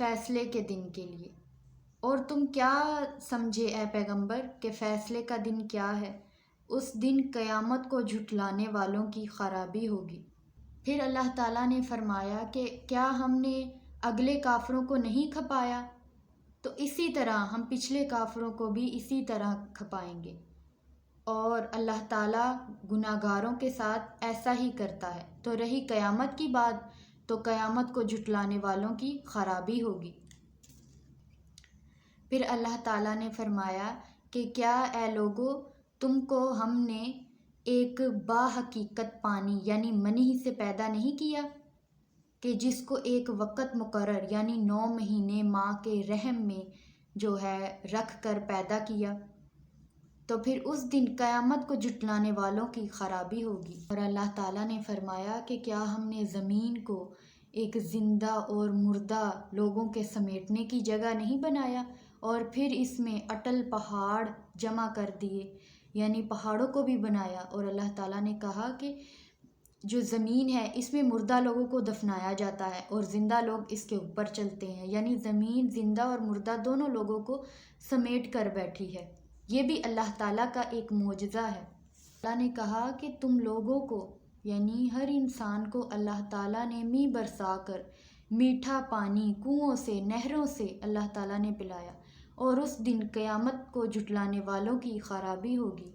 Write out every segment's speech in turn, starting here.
فیصلے کے دن کے لیے۔ اور تم کیا سمجھے اے پیغمبر کہ فیصلے کا دن کیا ہے؟ اس دن قیامت کو جھٹلانے والوں کی خرابی ہوگی۔ پھر اللہ تعالیٰ نے فرمایا کہ کیا ہم نے اگلے کافروں کو نہیں کھپایا؟ تو اسی طرح ہم پچھلے کافروں کو بھی اسی طرح کھپائیں گے، اور اللہ تعالیٰ گناہ گاروں کے ساتھ ایسا ہی کرتا ہے۔ تو رہی قیامت کی بات، تو قیامت کو جھٹلانے والوں کی خرابی ہوگی۔ پھر اللہ تعالیٰ نے فرمایا کہ کیا اے لوگو، تم کو ہم نے ایک با حقیقت پانی یعنی منی سے پیدا نہیں کیا، کہ جس کو ایک وقت مقرر یعنی 9 مہینے ماں کے رحم میں جو ہے رکھ کر پیدا کیا؟ تو پھر اس دن قیامت کو جھٹلانے والوں کی خرابی ہوگی۔ اور اللہ تعالیٰ نے فرمایا کہ کیا ہم نے زمین کو ایک زندہ اور مردہ لوگوں کے سمیٹنے کی جگہ نہیں بنایا، اور پھر اس میں اٹل پہاڑ جمع کر دیے، یعنی پہاڑوں کو بھی بنایا۔ اور اللہ تعالیٰ نے کہا کہ جو زمین ہے اس میں مردہ لوگوں کو دفنایا جاتا ہے اور زندہ لوگ اس کے اوپر چلتے ہیں، یعنی زمین زندہ اور مردہ دونوں لوگوں کو سمیٹ کر بیٹھی ہے۔ یہ بھی اللہ تعالیٰ کا ایک معجزہ ہے۔ اللہ نے کہا کہ تم لوگوں کو یعنی ہر انسان کو اللہ تعالیٰ نے می برسا کر میٹھا پانی کنوؤں سے نہروں سے اللہ تعالیٰ نے پلایا، اور اس دن قیامت کو جھٹلانے والوں کی خرابی ہوگی۔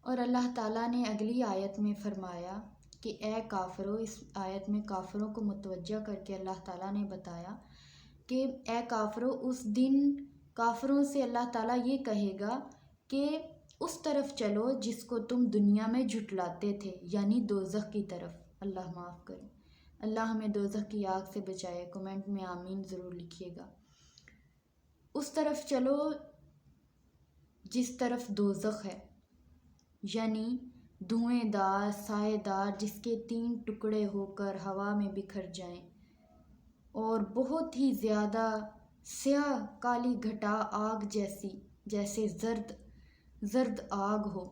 اور اللہ تعالیٰ نے اگلی آیت میں فرمایا کہ اے کافرو، اس آیت میں کافروں کو متوجہ کر کے اللہ تعالیٰ نے بتایا کہ اے کافرو، اس دن کافروں سے اللہ تعالیٰ یہ کہے گا کہ اس طرف چلو جس کو تم دنیا میں جھٹلاتے تھے، یعنی دوزخ کی طرف۔ اللہ معاف کرے، اللہ ہمیں دوزخ کی آگ سے بچائے۔ کمنٹ میں آمین ضرور لکھیے گا۔ اس طرف چلو جس طرف دوزخ ہے، یعنی دھویں دار سائے دار جس کے 3 ٹکڑے ہو کر ہوا میں بکھر جائیں، اور بہت ہی زیادہ سیاہ کالی گھٹا آگ جیسے زرد آگ ہو،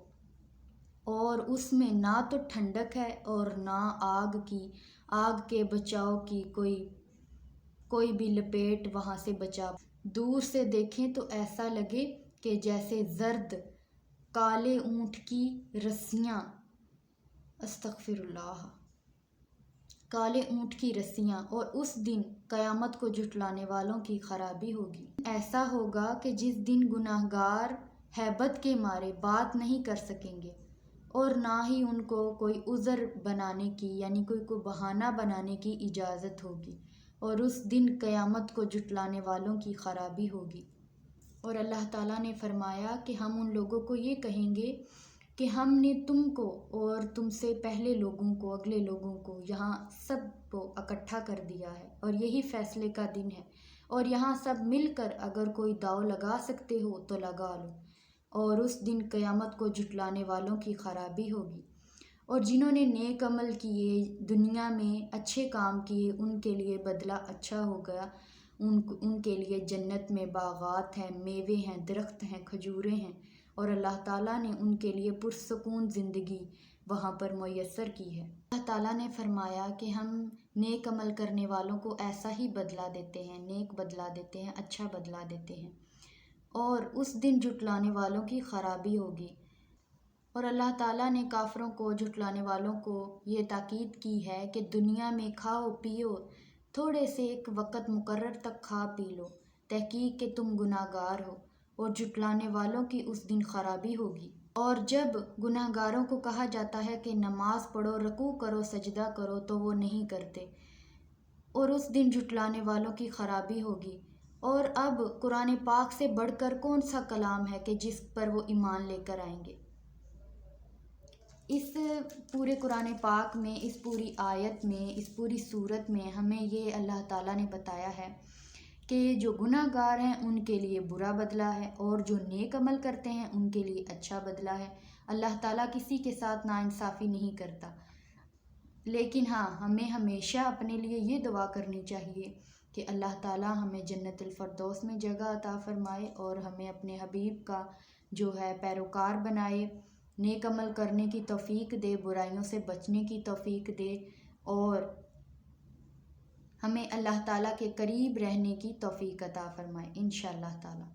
اور اس میں نہ تو ٹھنڈک ہے اور نہ آگ کے بچاؤ کی کوئی بھی لپیٹ وہاں سے بچا۔ دور سے دیکھیں تو ایسا لگے کہ جیسے زرد کالے اونٹ کی رسیاں، استغفر اللہ، کالے اونٹ کی رسیاں۔ اور اس دن قیامت کو جھٹلانے والوں کی خرابی ہوگی۔ ایسا ہوگا کہ جس دن گناہ گار ہیبت کے مارے بات نہیں کر سکیں گے، اور نہ ہی ان کو کوئی عذر بنانے کی یعنی کوئی بہانہ بنانے کی اجازت ہوگی، اور اس دن قیامت کو جھٹلانے والوں کی خرابی ہوگی۔ اور اللہ تعالیٰ نے فرمایا کہ ہم ان لوگوں کو یہ کہیں گے کہ ہم نے تم کو اور تم سے پہلے لوگوں کو، اگلے لوگوں کو یہاں سب کو اکٹھا کر دیا ہے، اور یہی فیصلے کا دن ہے، اور یہاں سب مل کر اگر کوئی داؤ لگا سکتے ہو تو لگا لو، اور اس دن قیامت کو جھٹلانے والوں کی خرابی ہوگی۔ اور جنہوں نے نیک عمل کیے، دنیا میں اچھے کام کیے، ان کے لیے بدلہ اچھا ہو گیا۔ ان کے لیے جنت میں باغات ہیں، میوے ہیں، درخت ہیں، کھجوریں ہیں، اور اللہ تعالیٰ نے ان کے لیے پرسکون زندگی وہاں پر میسر کی ہے۔ اللہ تعالیٰ نے فرمایا کہ ہم نیک عمل کرنے والوں کو ایسا ہی بدلہ دیتے ہیں، نیک بدلہ دیتے ہیں، اچھا بدلہ دیتے ہیں، اور اس دن جھٹلانے والوں کی خرابی ہوگی۔ اور اللہ تعالیٰ نے کافروں کو، جھٹلانے والوں کو یہ تاکید کی ہے کہ دنیا میں کھاؤ پیو، تھوڑے سے ایک وقت مقرر تک کھا پی لو، تحقیق کہ تم گناہ گار ہو، اور جھٹلانے والوں کی اس دن خرابی ہوگی۔ اور جب گناہ گاروں کو کہا جاتا ہے کہ نماز پڑھو، رکوع کرو، سجدہ کرو، تو وہ نہیں کرتے، اور اس دن جھٹلانے والوں کی خرابی ہوگی۔ اور اب قرآن پاک سے بڑھ کر کون سا کلام ہے کہ جس پر وہ ایمان لے کر آئیں گے؟ اس پورے قرآن پاک میں، اس پوری آیت میں، اس پوری صورت میں ہمیں یہ اللہ تعالیٰ نے بتایا ہے کہ جو گناہ گار ہیں ان کے لیے برا بدلہ ہے، اور جو نیک عمل کرتے ہیں ان کے لیے اچھا بدلہ ہے۔ اللہ تعالیٰ کسی کے ساتھ ناانصافی نہیں کرتا، لیکن ہاں ہمیں ہمیشہ اپنے لیے یہ دعا کرنی چاہیے کہ اللہ تعالیٰ ہمیں جنت الفردوس میں جگہ عطا فرمائے، اور ہمیں اپنے حبیب کا جو ہے پیروکار بنائے، نیک عمل کرنے کی توفیق دے، برائیوں سے بچنے کی توفیق دے، اور ہمیں اللہ تعالیٰ کے قریب رہنے کی توفیق عطا فرمائے انشاءاللہ تعالیٰ۔